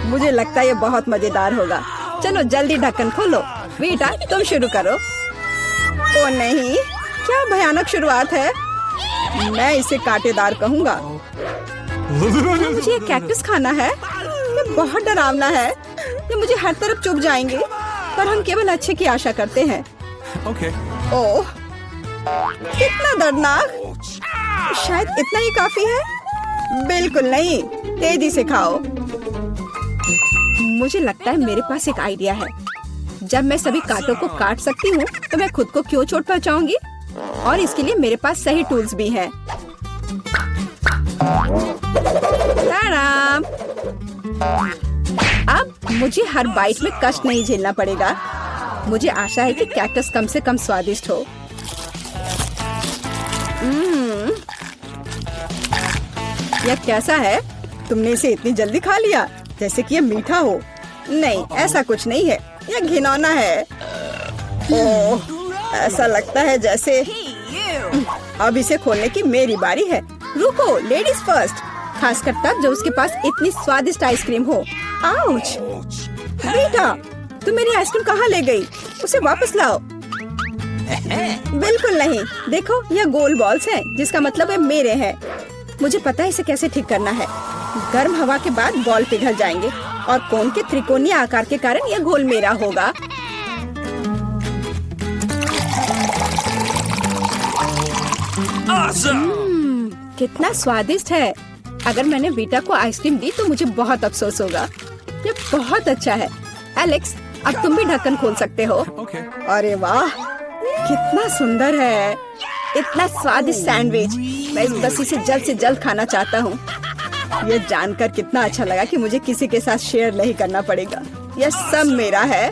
मुझे लगता है ये बहुत मजेदार होगा। चलो जल्दी ढक्कन खोलो। बेटा तुम शुरू करो। ओ नहीं, क्या भयानक शुरुआत है। मैं इसे कांटेदार कहूँगा। मुझे ये कैक्टस खाना है। ये बहुत डरावना है। ये मुझे हर तरफ चुभ जाएंगे। पर हम केवल अच्छे की आशा करते हैं। ओह, कितना दर्दनाक। शायद इतना ही काफी है। बिल्कुल नहीं, तेजी से खाओ। मुझे लगता है मेरे पास एक आइडिया है। जब मैं सभी कांटों को काट सकती हूँ तो मैं खुद को क्यों चोट पहुँचाऊंगी। और इसके लिए मेरे पास सही टूल्स भी हैं। ताराम! अब मुझे हर बाइट में कष्ट नहीं झेलना पड़ेगा। मुझे आशा है कि कैक्टस कम से कम स्वादिष्ट हो। यह कैसा है? तुमने इसे इतनी जल्दी खा लिया जैसे कि यह मीठा हो। नहीं, ऐसा कुछ नहीं है। यह घिनौना है। ओह, ऐसा लगता है जैसे अब इसे खोलने की मेरी बारी है। रुको, लेडीज फर्स्ट। खासकर तब जब उसके पास इतनी स्वादिष्ट आइसक्रीम हो। आउच! बेटा, तुम मेरी आइसक्रीम कहाँ ले गई? उसे वापस लाओ। बिल्कुल नहीं। देखो, यह गोल बॉल्स हैं, जिसका मतलब है मेरे हैं। मुझे पता है इसे कैसे ठीक करना है। गर्म हवा के बाद बॉल पिघल जाएंगे और कोन के त्रिकोणीय आकार के कारण यह घोल मेरा होगा। कितना स्वादिष्ट है। अगर मैंने बीटा को आइसक्रीम दी तो मुझे बहुत अफसोस होगा। ये बहुत अच्छा है। एलेक्स, अब तुम भी ढक्कन खोल सकते हो। अरे वाह, कितना सुंदर है। इतना स्वादिष्ट सैंडविच। मैं बस इसे जल्द से जल्द खाना चाहता हूँ। ये जानकर कितना अच्छा लगा कि मुझे किसी के साथ शेयर नहीं करना पड़ेगा। यह सब मेरा है।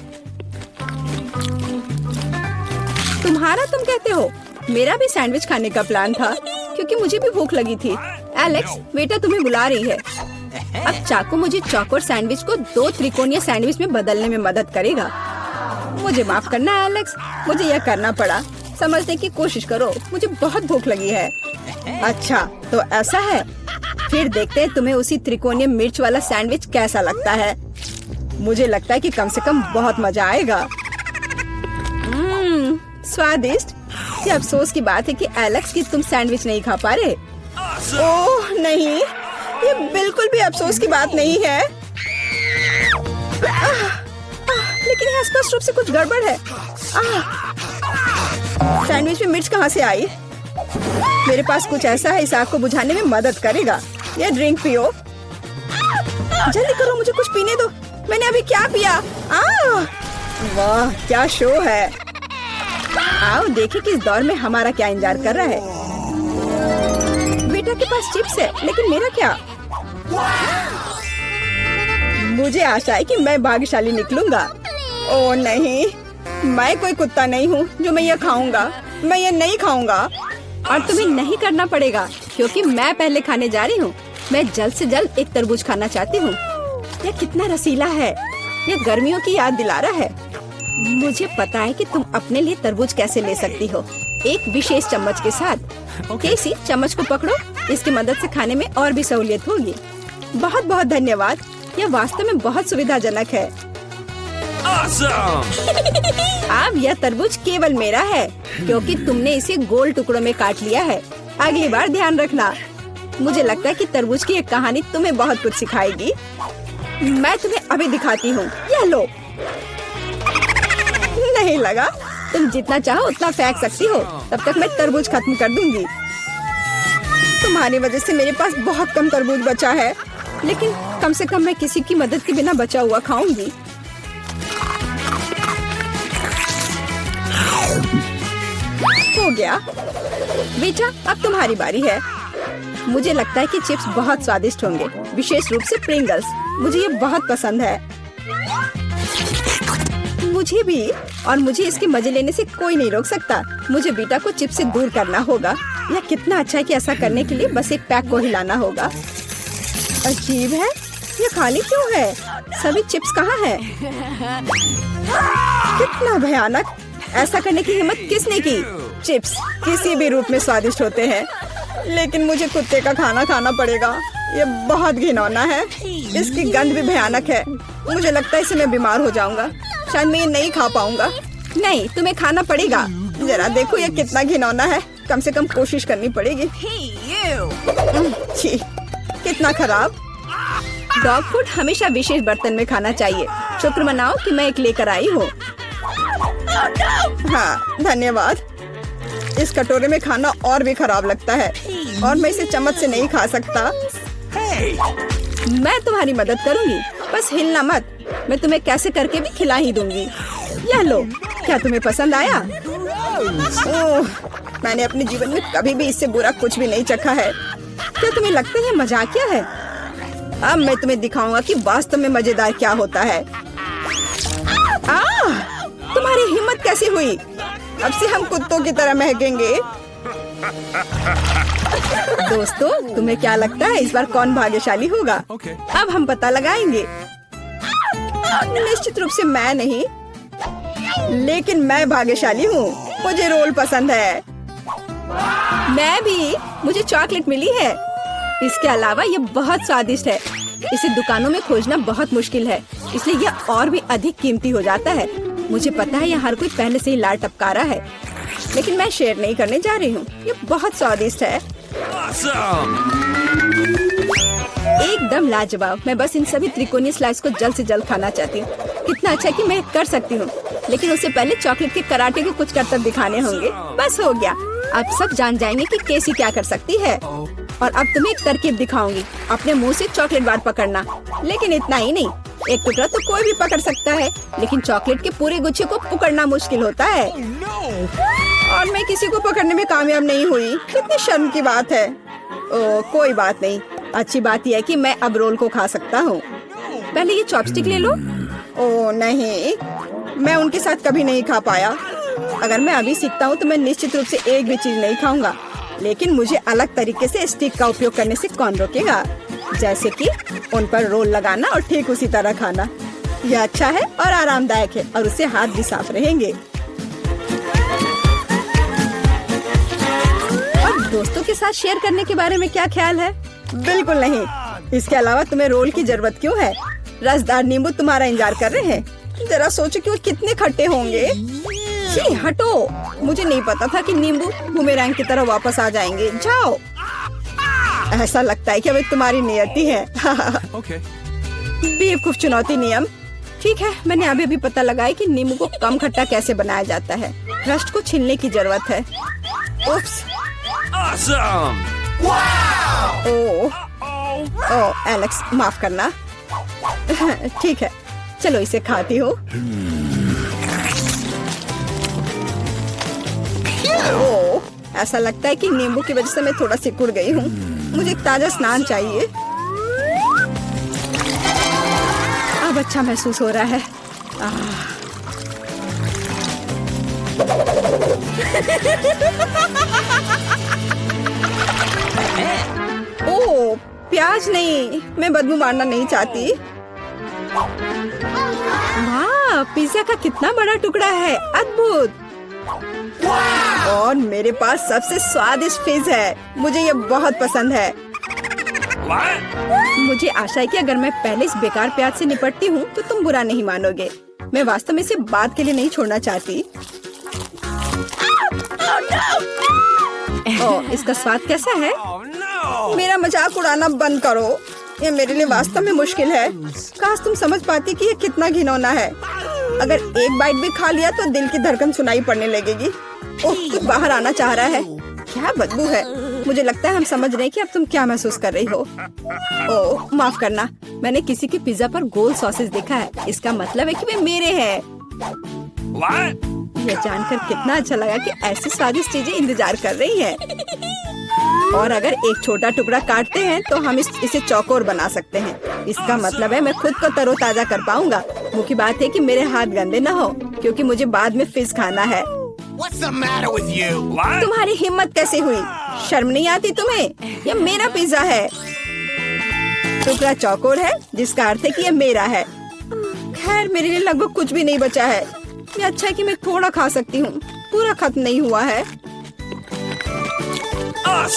तुम्हारा तुम कहते हो? मेरा भी सैंडविच खाने का प्लान था क्योंकि मुझे भी भूख लगी थी। एलेक्स, बेटा तुम्हें बुला रही है। अब चाकू मुझे चौकोर सैंडविच को 2 त्रिकोणीय सैंडविच में बदलने में मदद करेगा। मुझे माफ करना एलेक्स, मुझे यह करना पड़ा। समझने की कोशिश करो, मुझे बहुत भूख लगी है। अच्छा, तो ऐसा है। फिर देखते हैं तुम्हें उसी त्रिकोणीय मिर्च वाला सैंडविच कैसा लगता है। मुझे लगता है कि कम से कम बहुत मजा आएगा। स्वादिष्ट। ये अफसोस की बात है कि एलेक्स कि तुम सैंडविच नहीं खा पा रहे। ओह नहीं, ये बिल्कुल भी अफसोस की बात नहीं है। लेकिन यहाँ स्पष्ट रूप से कुछ गड़बड़ है। सैंडविच में मिर्च कहाँ से आई? मेरे पास कुछ ऐसा है, इस आग को बुझाने में मदद करेगा। ये ड्रिंक पियो। जल्दी करो, मुझे कुछ पीने दो। मैंने अभी क्या पिया? वाह, क्या शो है। आओ देखें कि इस दौर में हमारा क्या इंतजार कर रहा है। बेटा के पास चिप्स है, लेकिन मेरा क्या? मुझे आशा है कि मैं भाग्यशाली निकलूंगा। ओह नहीं, मैं कोई कुत्ता नहीं हूँ जो मैं ये खाऊंगा। मैं ये नहीं खाऊंगा। और तुम्हें नहीं करना पड़ेगा क्योंकि मैं पहले खाने जा रही हूँ। मैं जल्द से जल्द एक तरबूज खाना चाहती हूँ। यह कितना रसीला है। यह गर्मियों की याद दिला रहा है। मुझे पता है कि तुम अपने लिए तरबूज कैसे ले सकती हो, एक विशेष चम्मच के साथ। केसी, चम्मच को पकड़ो। इसकी मदद से खाने में और भी सहूलियत होगी। बहुत बहुत धन्यवाद। यह वास्तव में बहुत सुविधाजनक है। अब यह तरबूज केवल मेरा है क्योंकि तुमने इसे गोल टुकड़ों में काट लिया है। अगली बार ध्यान रखना। मुझे लगता है कि तरबूज की एक कहानी तुम्हें बहुत कुछ सिखाएगी। मैं तुम्हें अभी दिखाती हूँ। यह लो। नहीं लगा? तुम जितना चाहो उतना फेंक सकती हो। तब तक मैं तरबूज खत्म कर दूंगी। तुम्हारी वजह से मेरे पास बहुत कम तरबूज बचा है, लेकिन कम से कम मैं किसी की मदद के बिना बचा हुआ खाऊंगी। हो गया। बेटा, अब तुम्हारी बारी है। मुझे लगता है कि चिप्स बहुत स्वादिष्ट होंगे, विशेष रूप से प्रिंगल्स। मुझे ये बहुत पसंद है। मुझे भी। और मुझे इसके मजे लेने से कोई नहीं रोक सकता। मुझे बेटा को चिप्स से दूर करना होगा। यह कितना अच्छा है कि ऐसा करने के लिए बस एक पैक को हिलाना होगा। अजीब है, ये खाली क्यों है? सभी चिप्स कहाँ हैं? कितना भयानक। ऐसा करने की हिम्मत किसने की? चिप्स किसी भी रूप में स्वादिष्ट होते हैं, लेकिन मुझे कुत्ते का खाना खाना पड़ेगा। ये बहुत घिनौना है। इसकी गंद भी भयानक है। मुझे लगता है इससे मैं बीमार हो जाऊंगा। शायद मैं ये नहीं खा पाऊंगा। नहीं, तुम्हें खाना पड़ेगा। जरा देखो ये कितना घिनौना है। कम से कम कोशिश करनी पड़ेगी। छी, कितना खराब। डॉग फूड हमेशा विशेष बर्तन में खाना चाहिए। शुक्र मनाओ कि मैं एक लेकर आई हूँ। हाँ, धन्यवाद। इस कटोरे में खाना और भी खराब लगता है और मैं इसे चम्मच से नहीं खा सकता। मैं तुम्हारी मदद करूंगी, बस हिलना मत। मैं तुम्हें कैसे करके भी खिला ही दूंगी। यह लो, क्या तुम्हें पसंद आया? ओह, मैंने अपने जीवन में कभी भी इससे बुरा कुछ भी नहीं चखा है। क्या तुम्हें लगता है मजाकिया है? अब मैं तुम्हें दिखाऊंगा कि वास्तव में मजेदार क्या होता है। तुम्हारी हिम्मत कैसी हुई? अब से हम कुत्तों की तरह महकेंगे। दोस्तों, तुम्हें क्या लगता है इस बार कौन भाग्यशाली होगा? अब हम पता लगाएंगे। निश्चित रूप से मैं नहीं, लेकिन मैं भाग्यशाली हूँ। मुझे रोल पसंद है। मैं भी। मुझे चॉकलेट मिली है। इसके अलावा ये बहुत स्वादिष्ट है। इसे दुकानों में खोजना बहुत मुश्किल है, इसलिए यह और भी अधिक कीमती हो जाता है। मुझे पता है यह हर कोई पहले से ही लार टपका रहा है, लेकिन मैं शेयर नहीं करने जा रही हूँ। ये बहुत स्वादिष्ट है। एकदम लाजवाब। मैं बस इन सभी त्रिकोणीय स्लाइस को जल्द से जल्द खाना चाहती हूँ। कितना अच्छा कि मैं कर सकती हूँ, लेकिन उससे पहले चॉकलेट के कराटे के कुछ करतब दिखाने होंगे। बस हो गया। अब सब जान जाएंगे कि कैसी क्या कर सकती है। और अब तुम्हें एक तरकीब दिखाऊंगी। अपने मुंह से चॉकलेट बार पकड़ना, लेकिन इतना ही नहीं। एक टुकड़ा तो कोई भी पकड़ सकता है, लेकिन चॉकलेट के पूरे गुच्छे को पकड़ना मुश्किल होता है। और मैं किसी को पकड़ने में कामयाब नहीं हुई। कितनी शर्म की बात है। ओह, कोई बात नहीं। अच्छी बात यह है कि मैं अब रोल को खा सकता हूँ। पहले ये चॉपस्टिक ले लो। ओह नहीं, मैं उनके साथ कभी नहीं खा पाया। अगर मैं अभी सीखता हूँ तो मैं निश्चित रूप से एक भी चीज नहीं खाऊंगा, लेकिन मुझे अलग तरीके से स्टिक का उपयोग करने से कौन रोकेगा? जैसे कि उन पर रोल लगाना और ठीक उसी तरह खाना। यह अच्छा है और आरामदायक है, और उससे हाथ भी साफ रहेंगे। और दोस्तों के साथ शेयर करने के बारे में क्या ख्याल है? बिल्कुल नहीं। इसके अलावा तुम्हें रोल की जरूरत क्यों है? रसदार नींबू तुम्हारा इंतजार कर रहे हैं। जरा सोचो कि वो कितने खट्टे होंगे। छी, हटो। मुझे नहीं पता था कि नींबू बूमेरैंग की तरह वापस आ जाएंगे। जाओ। ऐसा लगता है कि अब तुम्हारी नियति है। बेवकूफ चुनौती नियम। ठीक है, मैंने अभी भी पता लगाया कि नींबू को कम खट्टा कैसे बनाया जाता है। रस्ट को छीलने की जरूरत है। उप्स। ओह, एलेक्स, माफ करना। ठीक है, चलो इसे खाती हूँ। ओह, ऐसा लगता है कि नींबू की वजह से मैं थोड़ा सिकुड़ गई हूँ। मुझे एक ताजा स्नान चाहिए। अब अच्छा महसूस हो रहा है। ओह, प्याज नहीं। मैं बदबू मारना नहीं चाहती। वाह, पिज्जा का कितना बड़ा टुकड़ा है। अद्भुत। और मेरे पास सबसे स्वादिष्ट फिज है। मुझे ये बहुत पसंद है। मुझे आशा है कि अगर मैं पहले इस बेकार प्याज से निपटती हूँ तो तुम बुरा नहीं मानोगे। मैं वास्तव में इसे बाद के लिए नहीं छोड़ना चाहती। ओह, इसका स्वाद कैसा है? मेरा मजाक उड़ाना बंद करो। ये मेरे लिए वास्तव में मुश्किल है। काश तुम समझ पाती कि ये कितना घिनौना है। अगर एक बाइट भी खा लिया तो दिल की धड़कन सुनाई पड़ने लगेगी। ओह, कुछ बाहर आना चाह रहा है। क्या बदबू है। मुझे लगता है हम समझ रहे हैं कि अब तुम क्या महसूस कर रही हो। ओह, माफ करना। मैंने किसी के पिज्जा पर गोल सॉसेज देखा है। इसका मतलब है कि वे मेरे हैं। यह जानकर कितना अच्छा लगा कि ऐसी स्वादिष्ट चीजें इंतजार कर रही हैं। और अगर एक छोटा टुकड़ा काटते हैं तो हम इसे चौकोर बना सकते हैं। इसका मतलब है मैं खुद को तरोताजा कर पाऊंगा। मुख्य बात है कि मेरे हाथ गंदे न हो, क्योंकि मुझे बाद में फिज खाना है। तुम्हारी हिम्मत कैसे हुई? शर्म नहीं आती तुम्हें? यह मेरा पिज्जा है। टुकड़ा चौकोर है, जिसका अर्थ है कि यह मेरा है। खैर, मेरे लिए लगभग कुछ भी नहीं बचा है। ये अच्छा है कि मैं थोड़ा खा सकती हूँ। पूरा खत्म नहीं हुआ है।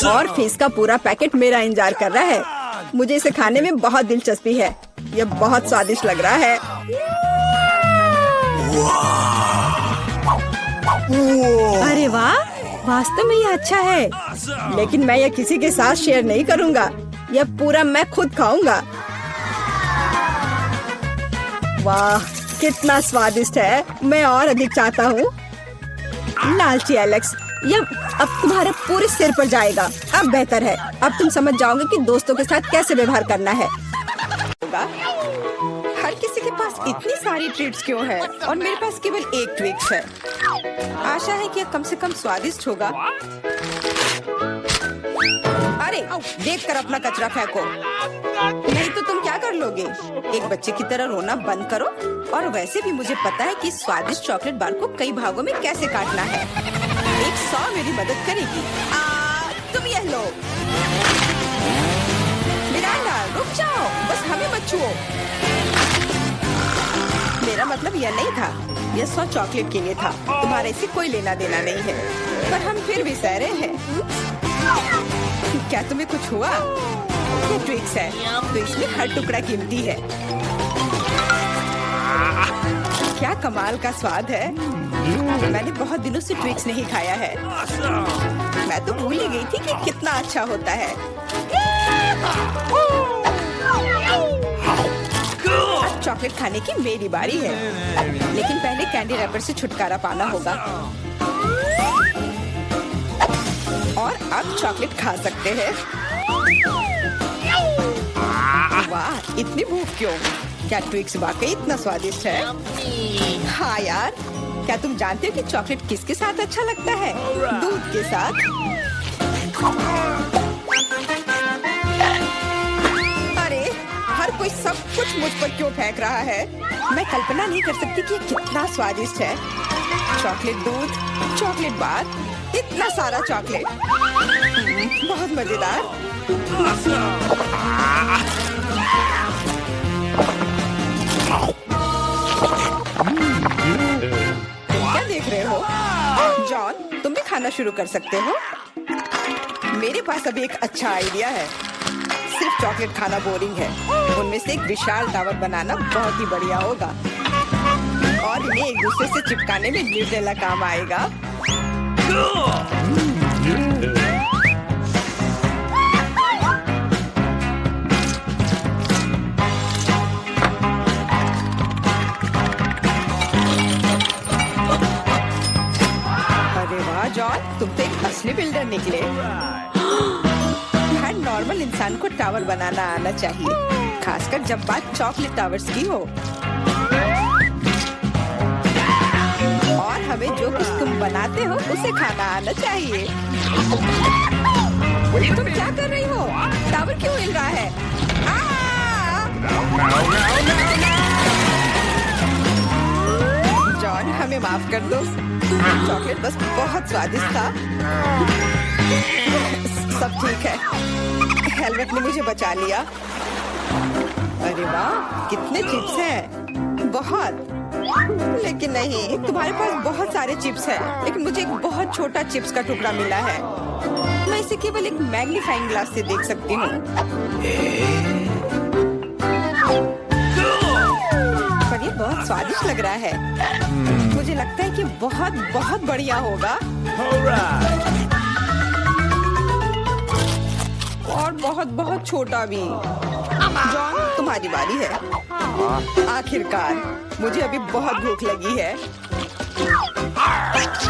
और फिश का पूरा पैकेट मेरा इंतजार कर रहा है। मुझे इसे खाने में बहुत दिलचस्पी है। यह बहुत स्वादिष्ट लग रहा है। अरे वाह, वास्तव में यह अच्छा है, लेकिन मैं यह किसी के साथ शेयर नहीं करूँगा। यह पूरा मैं खुद खाऊंगा। वाह, कितना स्वादिष्ट है। मैं और अधिक चाहता हूँ। लालची एलेक्स, यह अब तुम्हारे पूरे सिर पर जाएगा। अब बेहतर है, अब तुम समझ जाओगे कि दोस्तों के साथ कैसे व्यवहार करना है। हर किसी के पास इतनी सारी ट्रीट्स क्यों है और मेरे पास केवल एक ट्वीक्स है। आशा है कि यह कम से कम स्वादिष्ट होगा। अरे देखकर अपना कचरा फेंको, नहीं तो तुम क्या कर लोगे। एक बच्चे की तरह रोना बंद करो। और वैसे भी मुझे पता है कि स्वादिष्ट चॉकलेट बार को कई भागों में कैसे काटना है। एक सौ मेरी मदद करेगी। तुम यह लो। मिरांडा, रुक जाओ, बस हमें मत छुओ। मेरा मतलब यह नहीं था, यह 100 चॉकलेट के लिए था। तुम्हारे से कोई लेना देना नहीं है, पर हम फिर भी सहरे हैं। क्या तुम्हें कुछ हुआ? ये ट्विक्स है, तो इसमें हर टुकड़ा कीमती है। क्या कमाल का स्वाद है। मैंने बहुत दिनों से ट्विक्स नहीं खाया है। मैं तो भूल ही गई थी कि कितना अच्छा होता है। अब चॉकलेट खाने की मेरी बारी है, लेकिन पहले कैंडी रैपर से छुटकारा पाना होगा। और अब चॉकलेट खा सकते हैं। वाह, इतनी भूख क्यों? क्या ट्विक्स वाकई इतना स्वादिष्ट है? हाँ यार, क्या तुम जानते हो कि चॉकलेट किसके साथ अच्छा लगता है? दूध के साथ। अरे हर कोई सब कुछ मुझ पर क्यों फेंक रहा है? मैं कल्पना नहीं कर सकती कि ये कितना स्वादिष्ट है। चॉकलेट दूध, चॉकलेट बार, इतना सारा चॉकलेट, बहुत मजेदार। तुम क्या देख रहे हो? जॉन, तुम भी खाना शुरू कर सकते हो। मेरे पास अभी एक अच्छा आइडिया है। सिर्फ चॉकलेट खाना बोरिंग है। उनमें से एक विशाल टावर बनाना बहुत ही बढ़िया होगा, और इन्हें एक दूसरे से चिपकाने में न्यूटेला काम आएगा। अरे वाह जॉन, तुम तो एक असली बिल्डर निकले। हर नॉर्मल इंसान को टावर बनाना आना चाहिए, खासकर जब बात चॉकलेट टावर्स की हो। और हमें जो कुछ तुम बनाते हो उसे खाना आना चाहिए। तुम क्या कर रही हो? टावर क्यों हिल रहा है? जॉन, हमें माफ कर दो। चॉकलेट बस बहुत स्वादिष्ट था। सब ठीक है, हेलमेट ने मुझे बचा लिया। अरे वाह, कितने चिप्स हैं। बहुत, लेकिन नहीं, तुम्हारे पास बहुत सारे चिप्स हैं, लेकिन मुझे एक बहुत छोटा चिप्स का टुकड़ा मिला है। मैं इसे केवल एक मैग्नीफाइंग ग्लास से देख सकती हूँ। पर ये बहुत स्वादिष्ट लग रहा है। मुझे लगता है कि बहुत बहुत बढ़िया होगा। और बहुत बहुत छोटा भी। जॉन, तुम्हारी बारी है। आखिरकार, मुझे अभी बहुत भूख लगी है।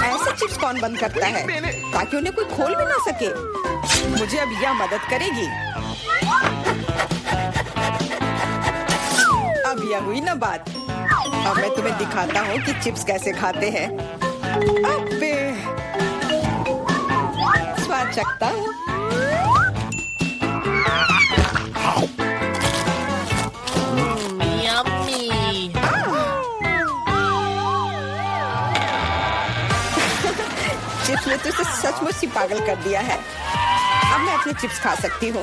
ऐसे चिप्स कौन बंद करता है ताकि उन्हें कोई खोल भी ना सके? मुझे अब यह मदद करेगी। अब यह हुई ना बात। अब मैं तुम्हें दिखाता हूँ कि चिप्स कैसे खाते हैं। अबे, स्वाद चखता हूँ। चिप्स ने तो इसे सचमुच ही पागल कर दिया है। अब मैं अपने चिप्स खा सकती हूँ।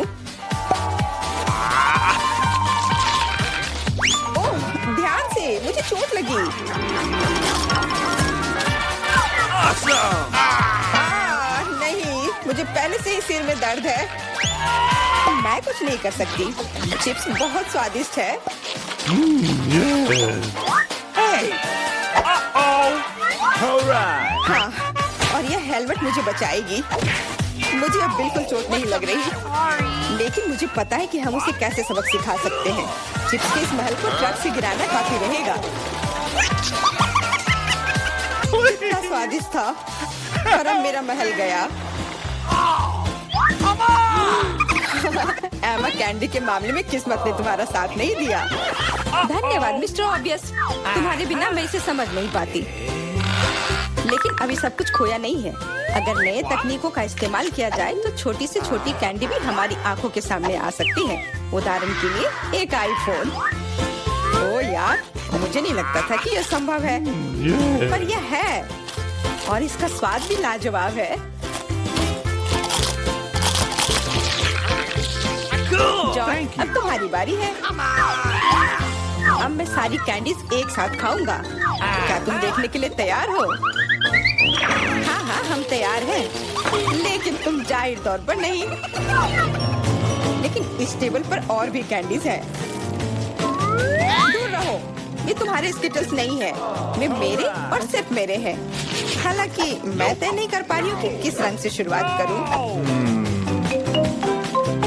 ओह, ध्यान से, मुझे चोट लगी। नहीं, मुझे पहले से ही सिर में दर्द है। मैं कुछ नहीं कर सकती। चिप्स बहुत स्वादिष्ट है। हाँ, और यह हेलमेट मुझे बचाएगी। मुझे अब बिल्कुल चोट नहीं लग रही, लेकिन मुझे पता है कि हम उसे कैसे सबक सिखा सकते हैं। चिप्स के इस महल को ट्रक से गिराना काफी रहेगा। कितना स्वादिष्ट था, और अब मेरा महल गया। एमा, कैंडी के मामले में किस्मत ने तुम्हारा साथ नहीं दिया। धन्यवाद मिस्टर ऑब्वियस, तुम्हारे बिना मैं इसे समझ नहीं पाती। लेकिन अभी सब कुछ खोया नहीं है। अगर नए तकनीकों का इस्तेमाल किया जाए तो छोटी से छोटी कैंडी भी हमारी आंखों के सामने आ सकती है। उदाहरण के लिए एक आईफोन। ओ यार, मुझे नहीं लगता था कि यह संभव है, पर यह है, और इसका स्वाद भी लाजवाब है। जॉन, अब तुम्हारी बारी है। अब मैं सारी कैंडीज एक साथ खाऊंगा। क्या तुम देखने के लिए तैयार हो? हाँ हाँ, हम तैयार हैं, लेकिन तुम जाहिर तौर पर नहीं। लेकिन इस टेबल पर और भी कैंडीज हैं। दूर रहो, ये तुम्हारे स्किटल्स नहीं है। वे मेरे और सिर्फ मेरे हैं। हालांकि मैं तय नहीं कर पा रही हूँ कि किस रंग से शुरुआत करूँ।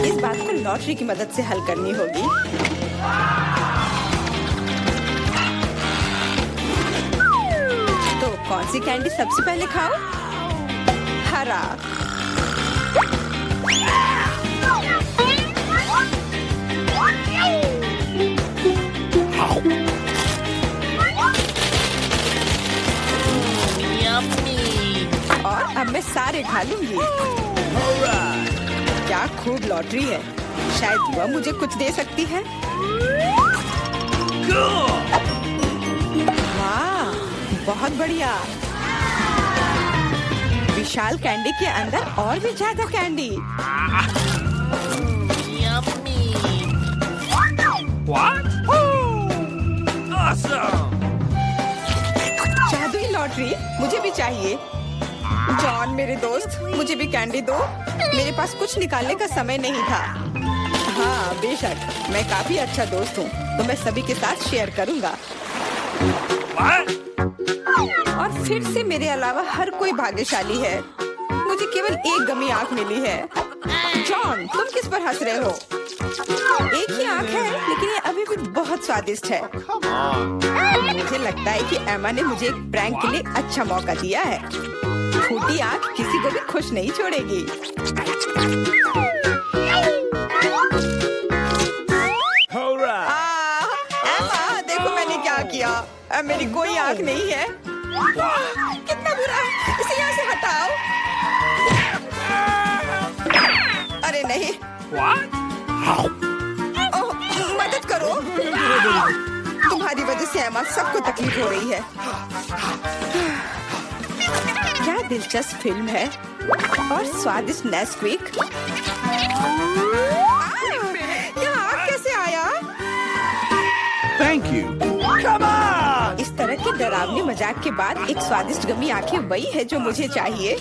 इस बात को लॉटरी की मदद से हल करनी होगी। तो कौन सी कैंडी सबसे पहले खाओ? हरा। और अब मैं सारे खा लूंगी। क्या खूब लॉटरी है। शायद वह मुझे कुछ दे सकती है। वाह, बहुत बढ़िया। विशाल कैंडी के अंदर और भी ज्यादा कैंडी। जादुई लॉटरी, मुझे भी चाहिए। जॉन मेरे दोस्त, मुझे भी कैंडी दो। मेरे पास कुछ निकालने का समय नहीं था। हाँ बेशक, मैं काफी अच्छा दोस्त हूँ, तो मैं सभी के साथ शेयर करूँगा। और फिर से मेरे अलावा हर कोई भाग्यशाली है। मुझे केवल एक गमी आंख मिली है। जॉन, तुम किस पर हंस रहे हो? एक ही आंख है, लेकिन ये अभी भी बहुत स्वादिष्ट है। मुझे लगता है कि एमा ने मुझे एक प्रैंक के लिए अच्छा मौका दिया है। फूटी आंख किसी को भी खुश नहीं छोड़ेगी। एमा, देखो मैंने क्या किया। अब मेरी कोई आंख नहीं है। कितना बुरा, इसे यहाँ से हटाओ। अरे नहीं। ओह, मदद करो। तुम्हारी वजह से एमा, सबको तकलीफ हो रही है। क्या दिलचस्प फिल्म है, और स्वादिष्ट नेस्क्विक। यहाँ आग कैसे आया? Thank you. Come on! इस तरह के डरावने मजाक के बाद एक स्वादिष्ट गमी आंखें वही है जो मुझे चाहिए।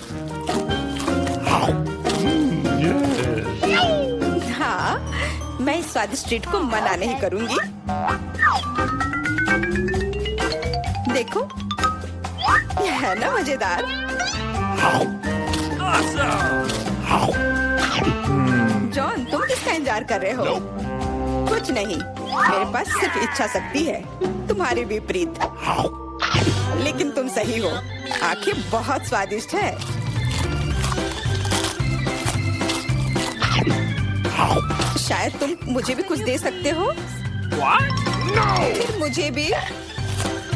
हाँ, मैं इस स्वादिष्ट ट्रीट को मना नहीं करूंगी। देखो, यह है ना मजेदार। जॉन, तुम किसका इंतजार कर रहे हो? कुछ नहीं, मेरे पास सिर्फ इच्छा शक्ति है, तुम्हारे विपरीत। लेकिन तुम सही हो, आंखें बहुत स्वादिष्ट है। शायद तुम मुझे भी कुछ दे सकते हो। फिर मुझे भी।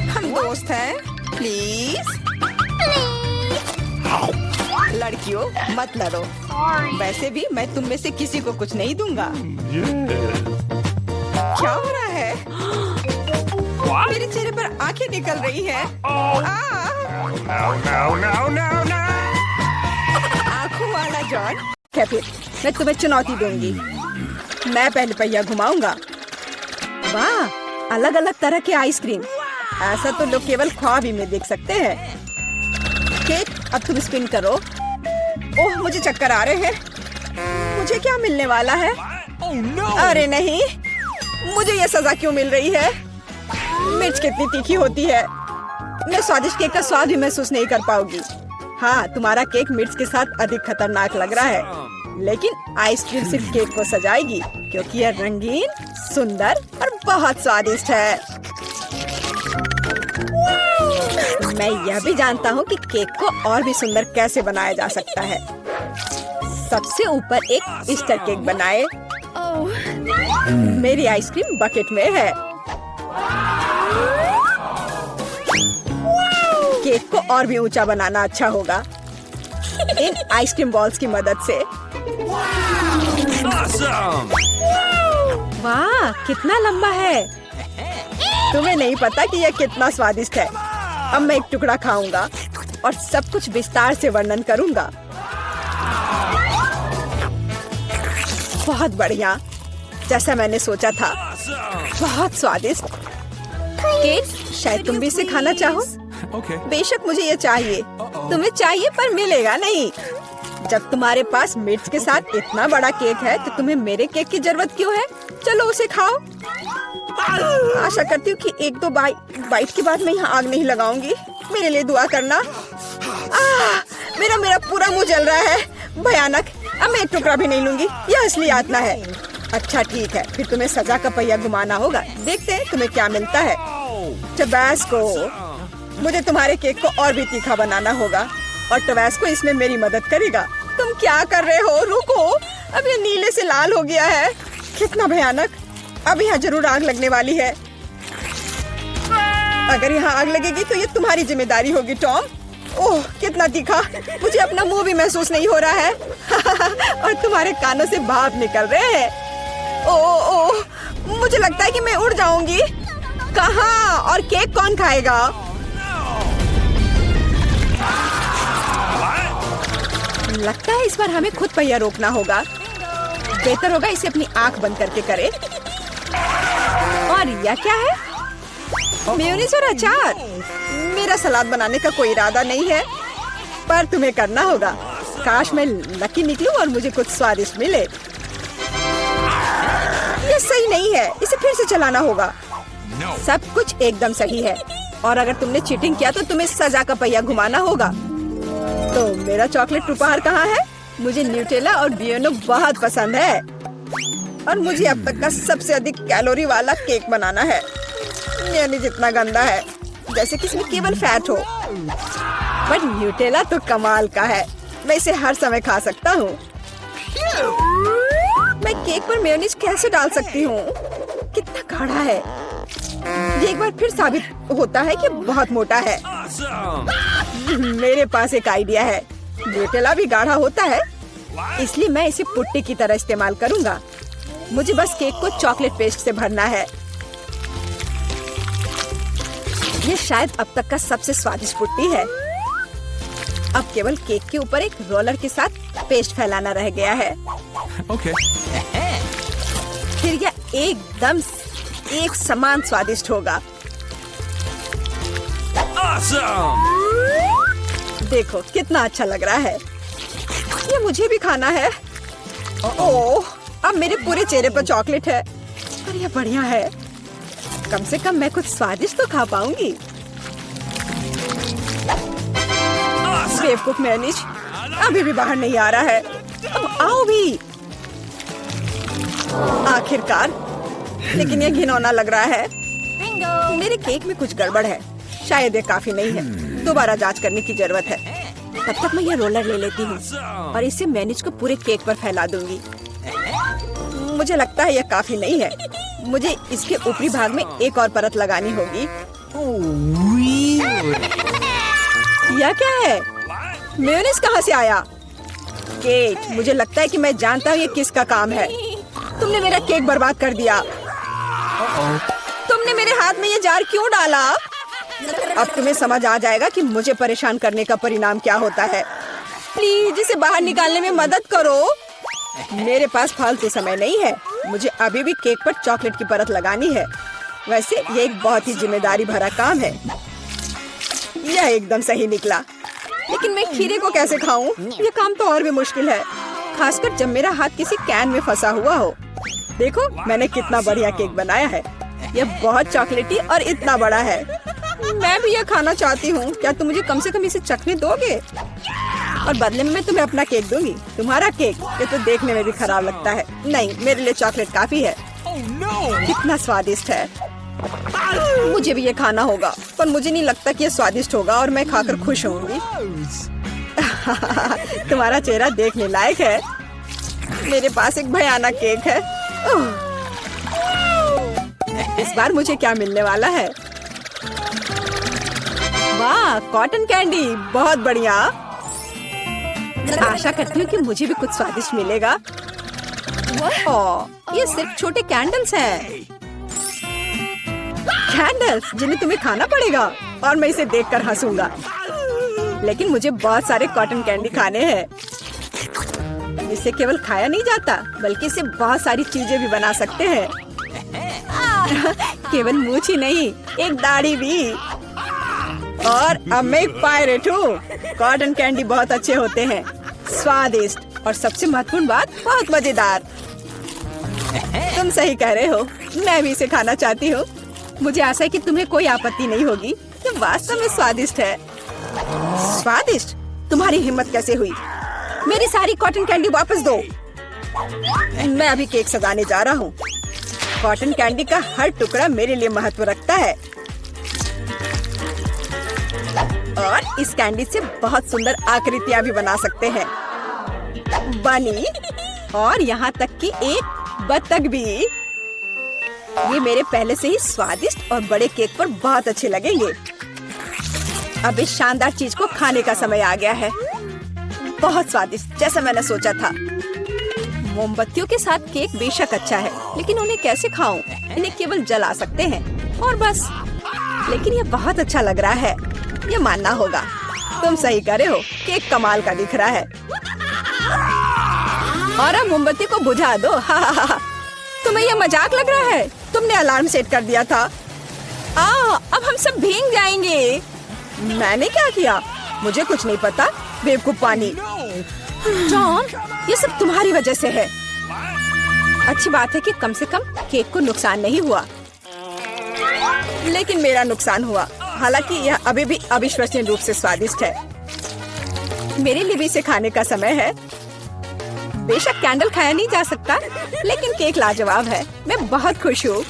हम दोस्त हैं, प्लीज। लड़कियों, मत लड़ो। वैसे भी मैं तुम में से किसी को कुछ नहीं दूंगा। क्या हो रहा है? मेरे चेहरे पर आंखें निकल रही हैं। आंखों वाला जॉन। क्या फिर मैं तुम्हें चुनौती दूंगी। मैं पहले पहिया घुमाऊंगा। वाह, अलग अलग तरह के आइसक्रीम। ऐसा तो लोग केवल ख्वाब ही में देख सकते हैं। केट, अब तुम स्पिन करो। ओह, मुझे चक्कर आ रहे हैं। मुझे क्या मिलने वाला है? Oh no! अरे नहीं, मुझे ये सजा क्यों मिल रही है? मिर्च कितनी तीखी होती है। मैं स्वादिष्ट केक का स्वाद भी महसूस नहीं कर पाऊंगी। हाँ, तुम्हारा केक मिर्च के साथ अधिक खतरनाक लग रहा है, लेकिन आइसक्रीम सिर्फ केक को सजाएगी क्योंकि यह रंगीन, सुंदर और बहुत स्वादिष्ट है। मैं यह भी जानता हूँ कि केक को और भी सुंदर कैसे बनाया जा सकता है। सबसे ऊपर एक ईस्टर केक बनाए। मेरी आइसक्रीम बकेट में है। केक को और भी ऊंचा बनाना अच्छा होगा इन आइसक्रीम बॉल्स की मदद से। Awesome! वाह, कितना लंबा है। तुम्हें नहीं पता कि यह कितना स्वादिष्ट है। अब मैं एक टुकड़ा खाऊंगा और सब कुछ विस्तार से वर्णन करूंगा। बहुत बढ़िया, जैसा मैंने सोचा था। बहुत स्वादिष्ट केक। शायद तुम भी इसे खाना चाहो। Okay. बेशक मुझे ये चाहिए। तुम्हें चाहिए पर मिलेगा नहीं। जब तुम्हारे पास मिर्च के साथ इतना बड़ा केक है तो तुम्हें मेरे केक की जरूरत क्यों है? चलो उसे खाओ। आशा करती हूँ कि एक दो बाइट के बाद मैं यहाँ आग नहीं लगाऊंगी। मेरे लिए दुआ करना। मेरा पूरा मुंह जल रहा है। भयानक। अब मैं एक टुकड़ा भी नहीं लूंगी। यह असली यातना है। अच्छा ठीक है, फिर तुम्हें सजा का पहिया घुमाना होगा। देखते हैं तुम्हें क्या मिलता है। टबैस्को। मुझे तुम्हारे केक को और भी तीखा बनाना होगा और टबैस्को इसमें मेरी मदद करेगा। तुम क्या कर रहे हो? रुको, अब ये नीले से लाल हो गया है। कितना भयानक। अब यहाँ जरूर आग लगने वाली है। अगर यहाँ आग लगेगी तो ये तुम्हारी जिम्मेदारी होगी टॉम। ओह, कितना तीखा। मुझे अपना मुंह भी महसूस नहीं हो रहा है और तुम्हारे कानों से भाप निकल रहे हैं। ओह, मुझे लगता है कि मैं उड़ जाऊंगी। कहाँ? और केक कौन खाएगा? लगता है इस बार हमें खुद पहिया रोकना होगा। बेहतर होगा इसे अपनी आंख बंद करके करे। और यह क्या है? मेयोनीज और अचार। मेरा सलाद बनाने का कोई इरादा नहीं है, पर तुम्हें करना होगा। काश मैं लकी निकलूं और मुझे कुछ स्वादिष्ट मिले। ये सही नहीं है, इसे फिर से चलाना होगा। सब कुछ एकदम सही है और अगर तुमने चीटिंग किया तो तुम्हें सजा का पहिया घुमाना होगा। तो मेरा चॉकलेट उपहार कहाँ है? मुझे न्यूटेला और बियोनो बहुत पसंद है और मुझे अब तक का सबसे अधिक कैलोरी वाला केक बनाना है। मेयोनीज जितना गंदा है, जैसे कि इसमें केवल फैट हो। पर न्यूटेला तो कमाल का है। मैं इसे हर समय खा सकता हूँ। मैं केक पर मेयोनीज कैसे डाल सकती हूँ? कितना गाढ़ा है। ये एक बार फिर साबित होता है कि बहुत मोटा है। मेरे पास एक आइडिया है। न्यूटेला भी गाढ़ा होता है, इसलिए मैं इसे पुट्टी की तरह इस्तेमाल करूंगा। मुझे बस केक को चॉकलेट पेस्ट से भरना है। ये शायद अब तक का सबसे स्वादिष्ट पुट्टी है। अब केवल केक के ऊपर एक रोलर के साथ पेस्ट फैलाना रह गया है। Okay. फिर यह एकदम एक समान स्वादिष्ट होगा। Awesome! देखो कितना अच्छा लग रहा है। ये मुझे भी खाना है। ओह, अब मेरे पूरे चेहरे पर चॉकलेट है। पर यह बढ़िया है। कम से कम मैं कुछ स्वादिष्ट तो खा पाऊंगी। बेवकूफ मेयोनीज अभी भी बाहर नहीं आ रहा है। अब आओ भी। आखिरकार, लेकिन यह घिनौना लग रहा है। मेरे केक में कुछ गड़बड़ है। शायद ये काफी नहीं है। दोबारा जांच करने की जरूरत है। तब तक मैं यह रोलर ले लेती हूँ और इसे मेयोनीज को पूरे केक पर फैला दूंगी। मुझे लगता है यह काफी नहीं है। मुझे इसके ऊपरी भाग में एक और परत लगानी होगी। यह क्या है? मेयोनीज कहाँ से आया? केक। मुझे लगता है कि मैं जानता हूँ ये किसका काम है। तुमने मेरा केक बर्बाद कर दिया। तुमने मेरे हाथ में ये जार क्यों डाला? अब तुम्हें समझ आ जाएगा कि मुझे परेशान करने का परिणाम क्या होता है। प्लीज इसे बाहर निकालने में मदद करो। मेरे पास फालतू समय नहीं है। मुझे अभी भी केक पर चॉकलेट की परत लगानी है। वैसे ये एक बहुत ही जिम्मेदारी भरा काम है। यह एकदम सही निकला, लेकिन मैं खीरे को कैसे खाऊं? यह काम तो और भी मुश्किल है, खासकर जब मेरा हाथ किसी कैन में फंसा हुआ हो। देखो मैंने कितना बढ़िया केक बनाया है। ये बहुत चॉकलेटी और इतना बड़ा है। मैं भी ये खाना चाहती हूँ। क्या तुम मुझे कम से कम इसे चखने दोगे? और बदले में मैं तुम्हें अपना केक दूंगी। तुम्हारा केक ये तो देखने में भी खराब लगता है। नहीं, मेरे लिए चॉकलेट काफी है। कितना स्वादिष्ट है। मुझे भी ये खाना होगा, पर मुझे नहीं लगता कि ये स्वादिष्ट होगा और मैं खाकर खुश होंगी। तुम्हारा चेहरा देखने लायक है। मेरे पास एक भयानक केक है। इस बार मुझे क्या मिलने वाला है? वाह, कॉटन कैंडी, बहुत बढ़िया। आशा करती हूँ कि मुझे भी कुछ स्वादिष्ट मिलेगा। ओह, ये सिर्फ छोटे कैंडल्स हैं। कैंडल्स जिन्हें तुम्हें खाना पड़ेगा और मैं इसे देखकर हंसूंगा। लेकिन मुझे बहुत सारे कॉटन कैंडी खाने हैं। इसे केवल खाया नहीं जाता, बल्कि इसे बहुत सारी चीजें भी बना सकते हैं। केवल मूंछ ही नहीं, एक दाढ़ी भी। और अब मैं एक पायरेट हूँ। कॉटन कैंडी बहुत अच्छे होते हैं, स्वादिष्ट और सबसे महत्वपूर्ण बात, बहुत मजेदार। तुम सही कह रहे हो, मैं भी इसे खाना चाहती हूँ। मुझे आशा है कि तुम्हें कोई आपत्ति नहीं होगी। ये वास्तव में स्वादिष्ट है। स्वादिष्ट? तुम्हारी हिम्मत कैसे हुई? मेरी सारी कॉटन कैंडी वापस दो। मैं अभी केक सजाने जा रहा हूँ। कॉटन कैंडी का हर टुकड़ा मेरे लिए महत्व रखता है। और इस कैंडी से बहुत सुंदर आकृतियाँ भी बना सकते हैं। बनी, और यहाँ तक कि एक बत्तख भी। ये मेरे पहले से ही स्वादिष्ट और बड़े केक पर बहुत अच्छे लगेंगे। अब इस शानदार चीज को खाने का समय आ गया है। बहुत स्वादिष्ट, जैसा मैंने सोचा था। मोमबत्तियों के साथ केक बेशक अच्छा है, लेकिन उन्हें कैसे खाऊं? इन्हें केवल जला सकते हैं और बस। लेकिन ये बहुत अच्छा लग रहा है, ये मानना होगा। तुम सही कह रहे हो, केक कमाल का दिख रहा है। और अब मोमबत्ती को बुझा दो। तुम्हें ये मजाक लग रहा है? तुमने अलार्म सेट कर दिया था। अब हम सब भीग जाएंगे। मैंने क्या किया? मुझे कुछ नहीं पता। बेवकूफ पानी। जॉन, ये सब तुम्हारी वजह से है। अच्छी बात है कि कम से कम केक को नुकसान नहीं हुआ, लेकिन मेरा नुकसान हुआ। हालांकि यह अभी भी अविश्वसनीय रूप से स्वादिष्ट है। मेरे लिए भी इसे खाने का समय है। बेशक कैंडल खाया नहीं जा सकता, लेकिन केक लाजवाब है। मैं बहुत खुश हूँ।